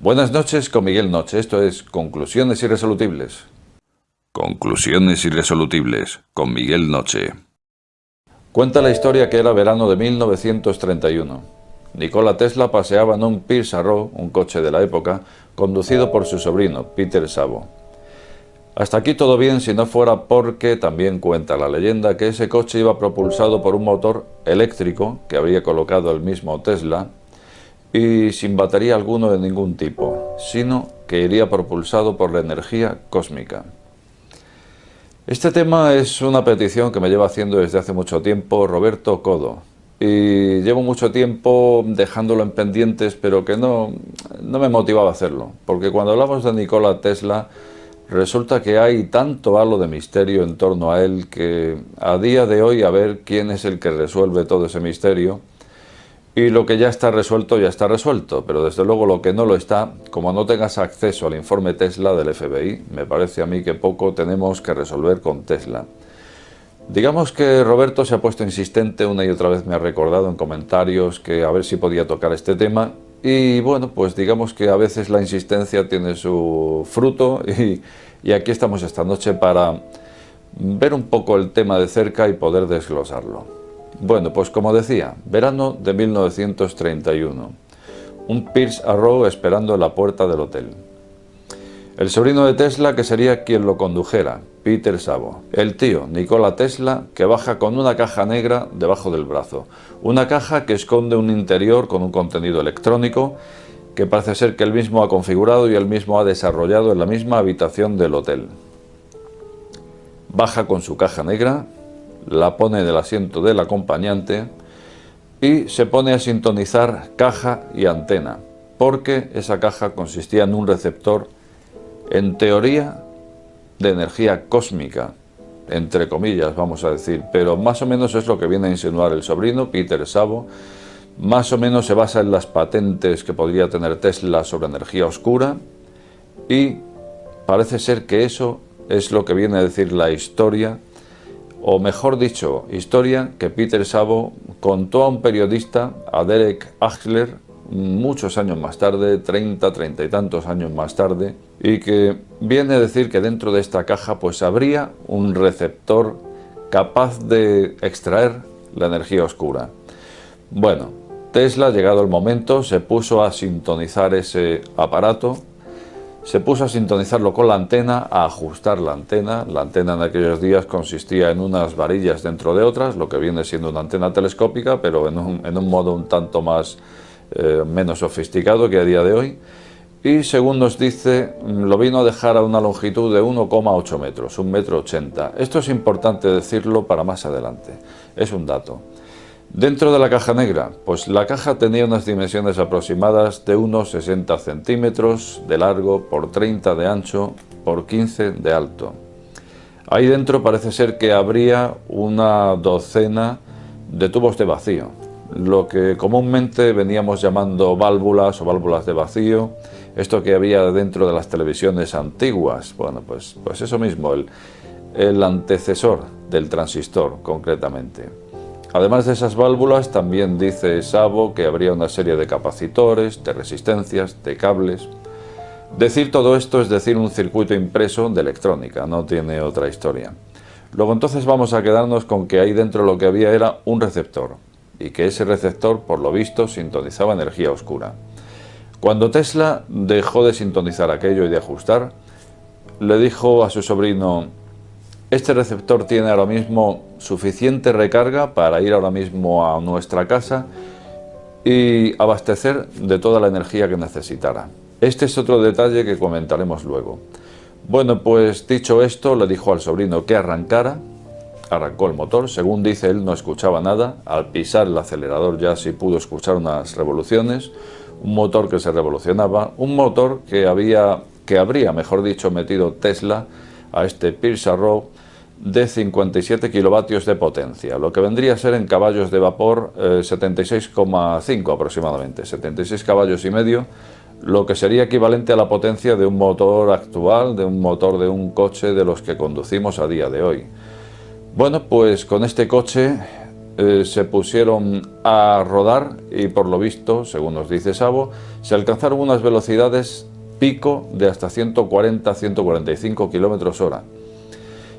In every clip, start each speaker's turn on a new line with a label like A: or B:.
A: Buenas noches con Miguel Noche, esto es Conclusiones Irresolubles. Conclusiones Irresolubles con Miguel Noche. Cuenta la historia que era verano de 1931. Nikola Tesla paseaba en un Pierce Arrow, un coche de la época, conducido por su sobrino, Peter Szabo. Hasta aquí todo bien si no fuera porque también cuenta la leyenda que ese coche iba propulsado por un motor eléctrico que habría colocado el mismo Tesla y sin batería alguno de ningún tipo, sino que iría propulsado por la energía cósmica. Este tema es una petición que me lleva haciendo desde hace mucho tiempo Roberto Codo, y llevo mucho tiempo dejándolo en pendientes, pero que no me motivaba a hacerlo, porque cuando hablamos de Nikola Tesla resulta que hay tanto halo de misterio en torno a él que a día de hoy a ver quién es el que resuelve todo ese misterio. Y lo que ya está resuelto, pero desde luego lo que no lo está, como no tengas acceso al informe Tesla del FBI, me parece a mí que poco tenemos que resolver con Tesla. Digamos que Roberto se ha puesto insistente, una y otra vez me ha recordado en comentarios que a ver si podía tocar este tema, y bueno, pues digamos que a veces la insistencia tiene su fruto, y aquí estamos esta noche para ver un poco el tema de cerca y poder desglosarlo. Bueno, pues como decía, verano de 1931, un Pierce Arrow esperando en la puerta del hotel. El sobrino de Tesla que sería quien lo condujera, Peter Szabo. El tío, Nikola Tesla, que baja con una caja negra debajo del brazo. Una caja que esconde un interior con un contenido electrónico que parece ser que él mismo ha configurado y él mismo ha desarrollado en la misma habitación del hotel. Baja con su caja negra, la pone en el asiento del acompañante y se pone a sintonizar caja y antena, porque esa caja consistía en un receptor, en teoría, de energía cósmica, entre comillas vamos a decir, pero más o menos es lo que viene a insinuar el sobrino, Peter Szabo. Más o menos se basa en las patentes que podría tener Tesla sobre energía oscura, y parece ser que eso es lo que viene a decir la historia, o mejor dicho, historia que Peter Szabo contó a un periodista, a Derek Axler, muchos años más tarde, 30 y tantos años más tarde, y que viene a decir que dentro de esta caja pues habría un receptor capaz de extraer la energía oscura. Bueno, Tesla, llegado el momento, se puso a sintonizar ese aparato. Se puso a sintonizarlo con la antena, a ajustar la antena. La antena en aquellos días consistía en unas varillas dentro de otras, lo que viene siendo una antena telescópica, pero en un modo un tanto más menos sofisticado que a día de hoy. Y según nos dice, lo vino a dejar a una longitud de 1,8 metros, 1,80 m. Esto es importante decirlo para más adelante, es un dato. Dentro de la caja negra, pues la caja tenía unas dimensiones aproximadas de unos 60 centímetros de largo por 30 de ancho por 15 de alto. Ahí dentro parece ser que habría una docena de tubos de vacío, lo que comúnmente veníamos llamando válvulas o válvulas de vacío, esto que había dentro de las televisiones antiguas. Bueno, pues eso mismo, el antecesor del transistor concretamente. Además de esas válvulas, también dice Szabo que habría una serie de capacitores, de resistencias, de cables. Decir todo esto es decir un circuito impreso de electrónica, no tiene otra historia. Luego entonces vamos a quedarnos con que ahí dentro lo que había era un receptor, y que ese receptor, por lo visto, sintonizaba energía oscura. Cuando Tesla dejó de sintonizar aquello y de ajustar, le dijo a su sobrino: este receptor tiene ahora mismo suficiente recarga para ir ahora mismo a nuestra casa y abastecer de toda la energía que necesitara. Este es otro detalle que comentaremos luego. Bueno, pues dicho esto, le dijo al sobrino que arrancara. Arrancó el motor, según dice él no escuchaba nada, al pisar el acelerador ya sí pudo escuchar unas revoluciones, un motor que se revolucionaba, un motor que habría, mejor dicho, metido Tesla a este Pierce Arrow de 57 kilovatios de potencia, lo que vendría a ser en caballos de vapor 76,5 aproximadamente, 76 caballos y medio, lo que sería equivalente a la potencia de un motor actual, de un motor de un coche de los que conducimos a día de hoy. Bueno, pues con este coche se pusieron a rodar y por lo visto, según nos dice Szabo, se alcanzaron unas velocidades pico de hasta 140-145 kilómetros hora.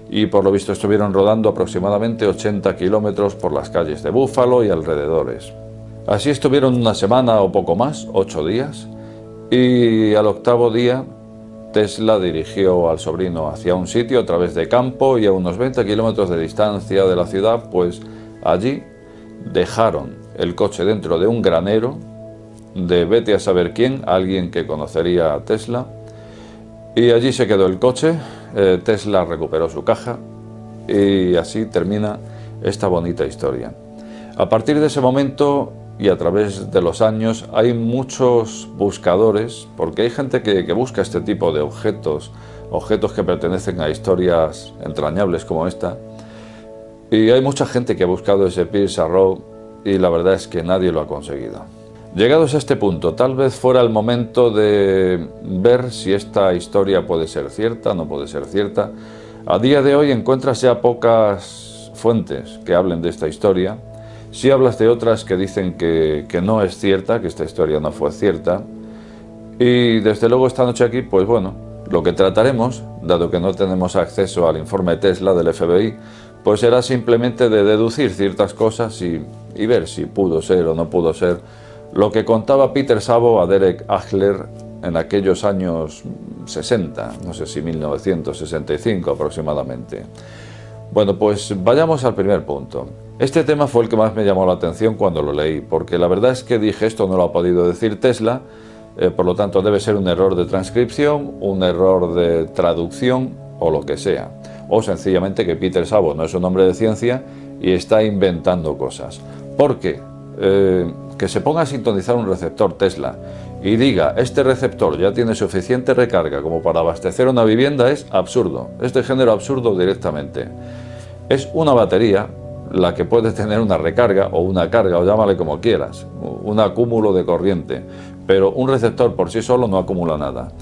A: Y por lo visto estuvieron rodando aproximadamente 80 kilómetros por las calles de Buffalo y alrededores. Así estuvieron una semana o poco más, 8 días, y al octavo día Tesla dirigió al sobrino hacia un sitio a través de campo y a unos 20 kilómetros de distancia de la ciudad, pues allí dejaron el coche dentro de un granero de vete a saber quién, alguien que conocería a Tesla, y allí se quedó el coche. Tesla recuperó su caja y así termina esta bonita historia. A partir de ese momento y a través de los años hay muchos buscadores, porque hay gente que busca este tipo de objetos que pertenecen a historias entrañables como esta, y hay mucha gente que ha buscado ese Pierce Arrow y la verdad es que nadie lo ha conseguido. Llegados a este punto, tal vez fuera el momento de ver si esta historia puede ser cierta, no puede ser cierta. A día de hoy encuentras ya pocas fuentes que hablen de esta historia. Sí hablas de otras que dicen que no es cierta, que esta historia no fue cierta. Y desde luego esta noche aquí, pues bueno, lo que trataremos, dado que no tenemos acceso al informe Tesla del FBI, pues será simplemente de deducir ciertas cosas y ver si pudo ser o no pudo ser lo que contaba Peter Szabo a Derek Achler en aquellos años 60, no sé si 1965 aproximadamente. Bueno, pues vayamos al primer punto. Este tema fue el que más me llamó la atención cuando lo leí, porque la verdad es que dije, esto no lo ha podido decir Tesla, por lo tanto debe ser un error de transcripción, un error de traducción o lo que sea. O sencillamente que Peter Szabo no es un hombre de ciencia y está inventando cosas. ¿Por qué? Que se ponga a sintonizar un receptor Tesla y diga, este receptor ya tiene suficiente recarga como para abastecer una vivienda, es absurdo, es de género absurdo directamente. Es una batería la que puede tener una recarga o una carga, o llámale como quieras, un acúmulo de corriente, pero un receptor por sí solo no acumula nada.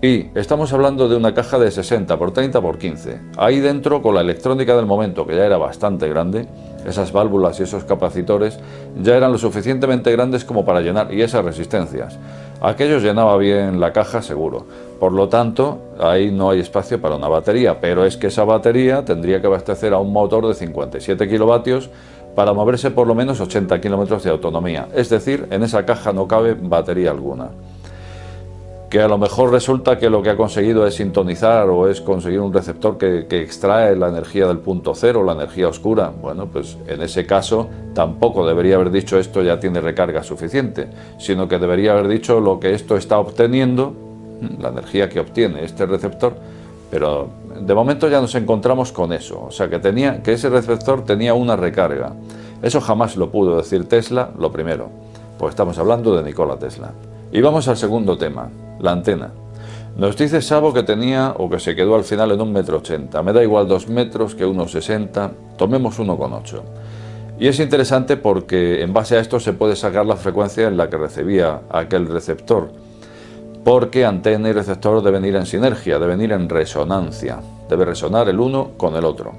A: Y estamos hablando de una caja de 60 por 30 por 15. Ahí dentro, con la electrónica del momento, que ya era bastante grande, esas válvulas y esos capacitores ya eran lo suficientemente grandes como para llenar, y esas resistencias. Aquello llenaba bien la caja seguro. Por lo tanto, ahí no hay espacio para una batería, pero es que esa batería tendría que abastecer a un motor de 57 kilovatios para moverse por lo menos 80 kilómetros de autonomía. Es decir, en esa caja no cabe batería alguna. Que a lo mejor resulta que lo que ha conseguido es sintonizar o es conseguir un receptor que extrae la energía del punto cero, la energía oscura. Bueno, pues en ese caso tampoco debería haber dicho esto ya tiene recarga suficiente, sino que debería haber dicho lo que esto está obteniendo, la energía que obtiene este receptor, pero de momento ya nos encontramos con eso, o sea que ese receptor tenía una recarga. Eso jamás lo pudo decir Tesla, lo primero, pues estamos hablando de Nikola Tesla. Y vamos al segundo tema, la antena. Nos dice Szabo que tenía o que se quedó al final en 1,80 m. Me da igual 2 metros que 1,60 m, tomemos 1,8 m. Y es interesante porque en base a esto se puede sacar la frecuencia en la que recibía aquel receptor. Porque antena y receptor deben ir en sinergia, deben ir en resonancia. Debe resonar el uno con el otro.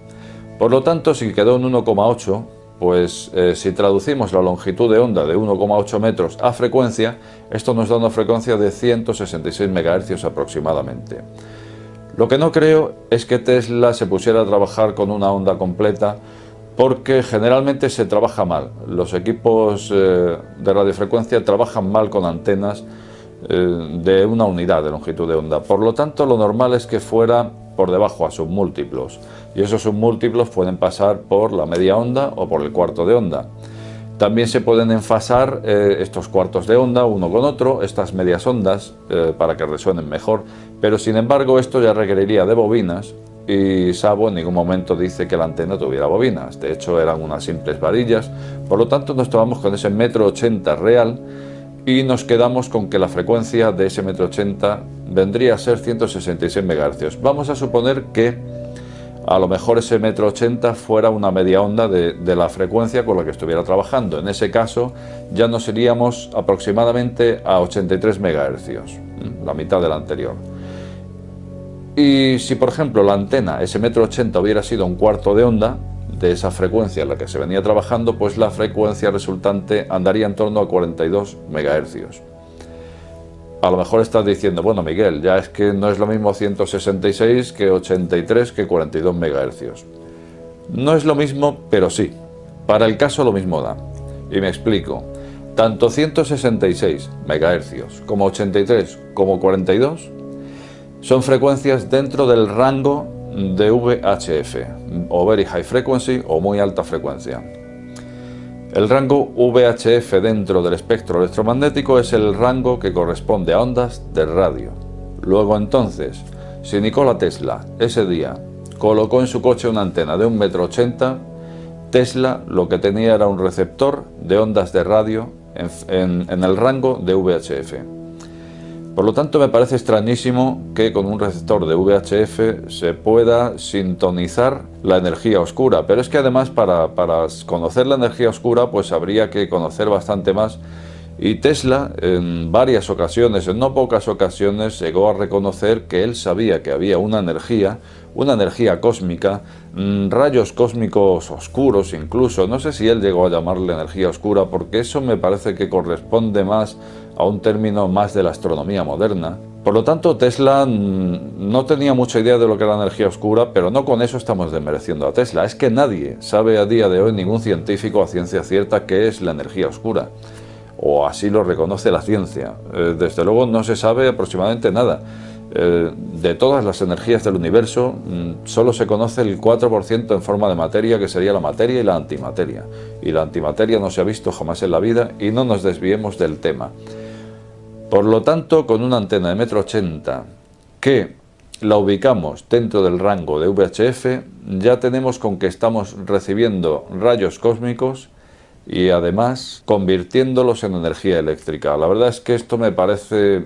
A: Por lo tanto, si quedó en 1,8, pues si traducimos la longitud de onda de 1,8 metros a frecuencia, esto nos da una frecuencia de 166 MHz aproximadamente. Lo que no creo es que Tesla se pusiera a trabajar con una onda completa, porque generalmente se trabaja mal. Los equipos de radiofrecuencia trabajan mal con antenas de una unidad de longitud de onda. Por lo tanto, lo normal es que fuera por debajo a submúltiplos, y esos submúltiplos pueden pasar por la media onda o por el cuarto de onda. También se pueden enfasar estos cuartos de onda uno con otro, estas medias ondas, para que resuenen mejor, pero sin embargo esto ya requeriría de bobinas, y Szabo en ningún momento dice que la antena tuviera bobinas. De hecho eran unas simples varillas. Por lo tanto nos tomamos con ese 1,80 m real y nos quedamos con que la frecuencia de ese 1,80 m vendría a ser 166 MHz. Vamos a suponer que a lo mejor ese 1,80 m fuera una media onda de la frecuencia con la que estuviera trabajando. En ese caso ya nos iríamos aproximadamente a 83 MHz, la mitad de la anterior. Y si por ejemplo la antena, ese 1,80 m hubiera sido un cuarto de onda, de esa frecuencia en la que se venía trabajando, pues la frecuencia resultante andaría en torno a 42 MHz. A lo mejor estás diciendo, bueno Miguel, ya es que no es lo mismo 166 que 83 que 42 MHz. No es lo mismo, pero sí. Para el caso lo mismo da. Y me explico. Tanto 166 MHz como 83 como 42 son frecuencias dentro del rango de VHF, o Very High Frequency, o muy alta frecuencia. El rango VHF dentro del espectro electromagnético es el rango que corresponde a ondas de radio. Luego entonces, si Nikola Tesla ese día colocó en su coche una antena de 1,80 m, Tesla lo que tenía era un receptor de ondas de radio en el rango de VHF. Por lo tanto, me parece extrañísimo que con un receptor de VHF se pueda sintonizar la energía oscura, pero es que además para conocer la energía oscura pues habría que conocer bastante más, y Tesla en varias ocasiones, en no pocas ocasiones, llegó a reconocer que él sabía que había una energía cósmica, rayos cósmicos oscuros incluso. No sé si él llegó a llamarle energía oscura, porque eso me parece que corresponde más a un término más de la astronomía moderna. Por lo tanto, Tesla no tenía mucha idea de lo que era la energía oscura, pero no con eso estamos desmereciendo a Tesla. Es que nadie sabe a día de hoy, ningún científico a ciencia cierta, qué es la energía oscura. O así lo reconoce la ciencia. Desde luego no se sabe aproximadamente nada. De todas las energías del universo, solo se conoce el 4% en forma de materia, que sería la materia y la antimateria. Y la antimateria no se ha visto jamás en la vida, y no nos desviemos del tema. Por lo tanto, con una antena de 1,80 m que la ubicamos dentro del rango de VHF, ya tenemos con que estamos recibiendo rayos cósmicos y además convirtiéndolos en energía eléctrica. La verdad es que esto me parece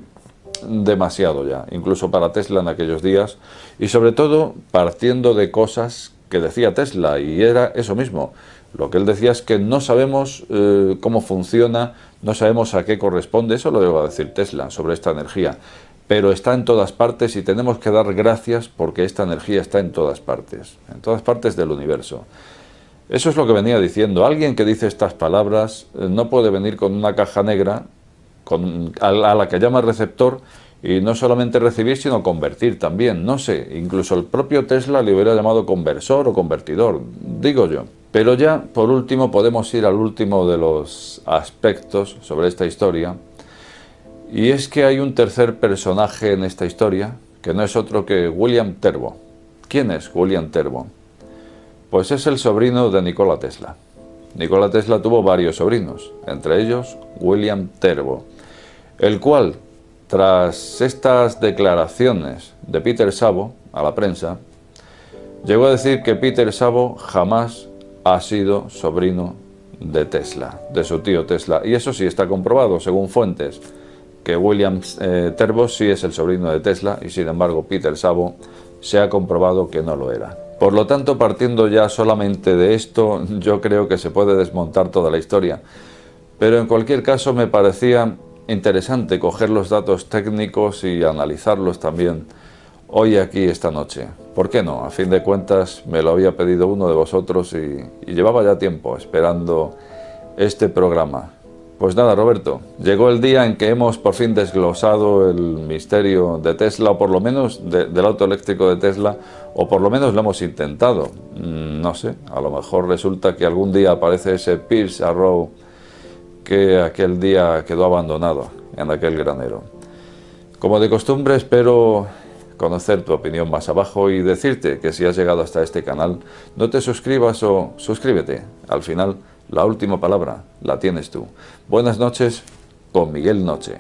A: demasiado ya, incluso para Tesla en aquellos días, y sobre todo partiendo de cosas que decía Tesla, y era eso mismo. Lo que él decía es que no sabemos cómo funciona, no sabemos a qué corresponde, eso lo debo decir Tesla sobre esta energía, pero está en todas partes y tenemos que dar gracias porque esta energía está en todas partes del universo. Eso es lo que venía diciendo. Alguien que dice estas palabras no puede venir con una caja negra a la que llama receptor, y no solamente recibir, sino convertir también. No sé, incluso el propio Tesla le hubiera llamado conversor o convertidor, digo yo. Pero ya, por último, podemos ir al último de los aspectos sobre esta historia, y es que hay un tercer personaje en esta historia, que no es otro que William Terbo. ¿Quién es William Terbo? Pues es el sobrino de Nikola Tesla. Nikola Tesla tuvo varios sobrinos, entre ellos William Terbo, el cual, tras estas declaraciones de Peter Szabo a la prensa, llegó a decir que Peter Szabo jamás ha sido sobrino de Tesla, de su tío Tesla. Y eso sí está comprobado, según fuentes, que William Terbo sí es el sobrino de Tesla, y sin embargo Peter Szabo se ha comprobado que no lo era. Por lo tanto, partiendo ya solamente de esto, yo creo que se puede desmontar toda la historia. Pero en cualquier caso me parecía interesante coger los datos técnicos y analizarlos también hoy aquí esta noche. ¿Por qué no? A fin de cuentas me lo había pedido uno de vosotros y llevaba ya tiempo esperando este programa. Pues nada, Roberto, llegó el día en que hemos por fin desglosado el misterio de Tesla, o por lo menos del auto eléctrico de Tesla, o por lo menos lo hemos intentado. No sé, a lo mejor resulta que algún día aparece ese Pierce Arrow que aquel día quedó abandonado en aquel granero. Como de costumbre, espero conocer tu opinión más abajo y decirte que si has llegado hasta este canal, no te suscribas o suscríbete. Al final, la última palabra la tienes tú. Buenas noches con Miguel Noche.